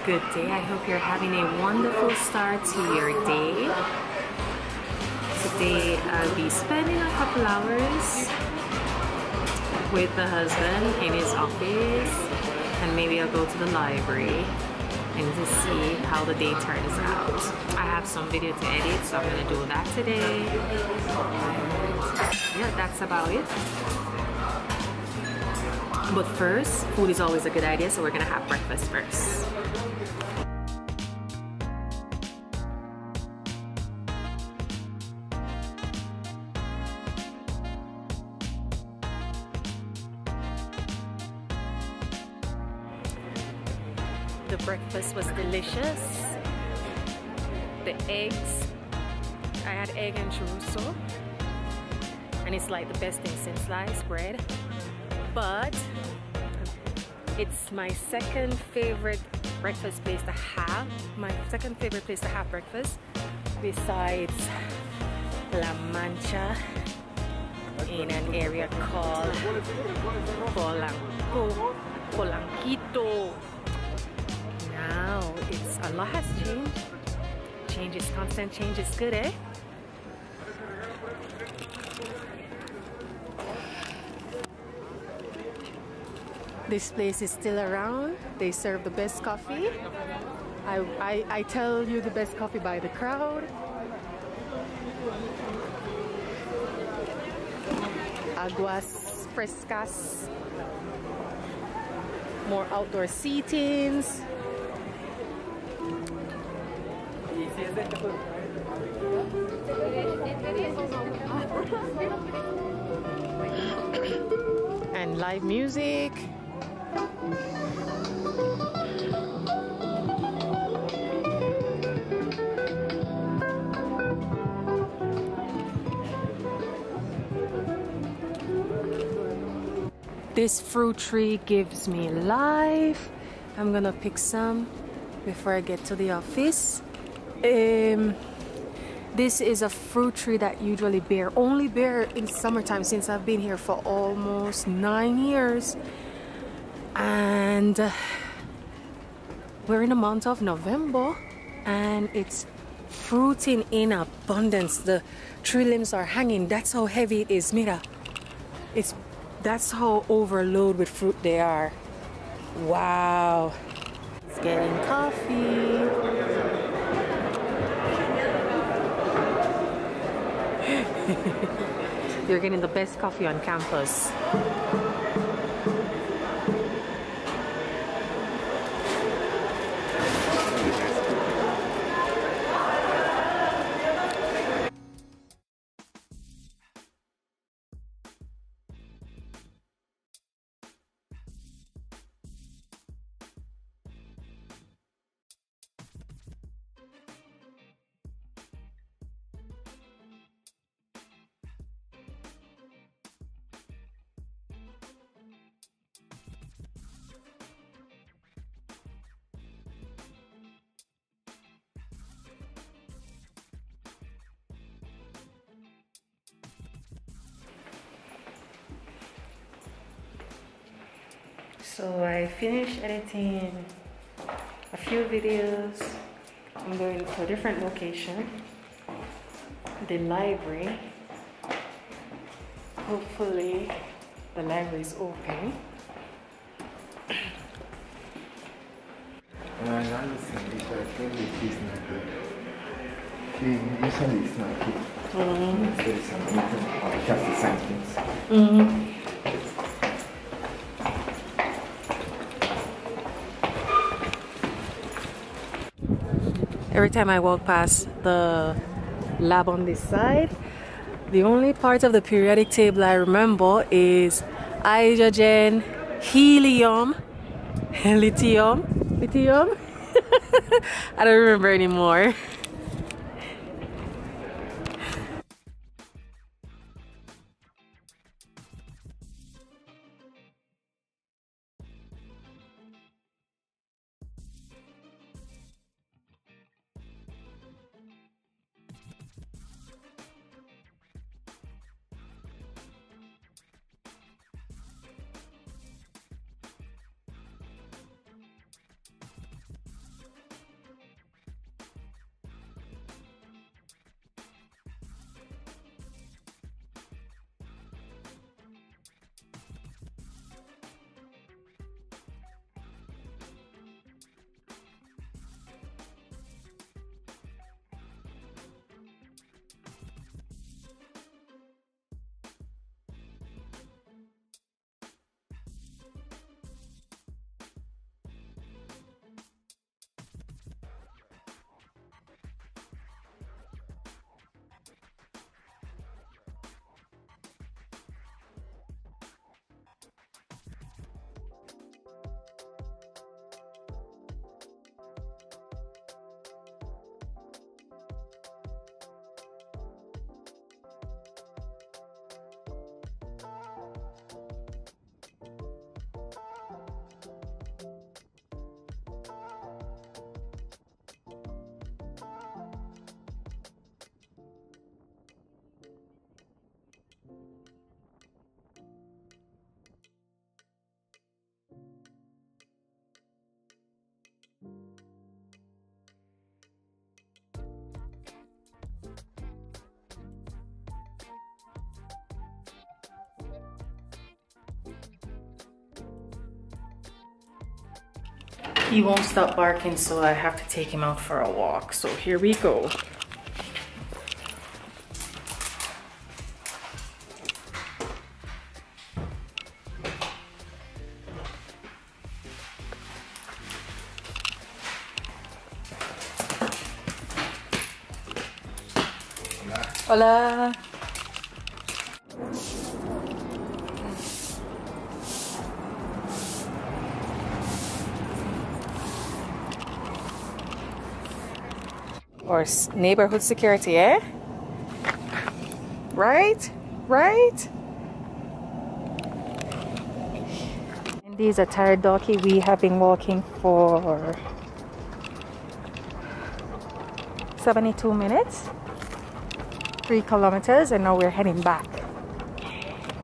Good day. I hope you're having a wonderful start to your day. Today I'll be spending a couple hours with the husband in his office, and maybe I'll go to the library and to see how the day turns out. I have some video to edit, so I'm gonna do that today. And yeah, that's about it. But first, food is always a good idea, so we're gonna have breakfast first. The breakfast was delicious. The eggs, I had egg and chorizo, and it's like the best thing since sliced bread. But it's my second favorite breakfast place to have. My second favorite place to have breakfast, besides La Mancha, in an area called Polanquito. Now it's a lot has changed. Change is constant, change is good, eh? This place is still around. They serve the best coffee. I tell you the best coffee by the crowd. Aguas frescas. More outdoor seatings. And live music. This fruit tree gives me life. I'm gonna pick some before I get to the office. This is a fruit tree that usually only bear in summertime, since I've been here for almost 9 years. And we're in the month of November and it's fruiting in abundance. The tree limbs are hanging. That's how heavy it is. Mira, that's how overloaded with fruit they are. Wow. It's getting coffee. You're getting the best coffee on campus. So I finished editing a few videos. I'm going to a different location, the library. Hopefully the library is open. I understand this, I think it is not good. Usually it's not good. There is some meeting or just the same things. Every time I walk past the lab on this side, the only part of the periodic table I remember is hydrogen, helium, lithium. I don't remember anymore. He won't stop barking, so I have to take him out for a walk. So here we go. Hola. Or neighborhood security, eh? Right? Right? And these are tired doggy. We have been walking for 72 minutes. 3 kilometers, and now we're heading back.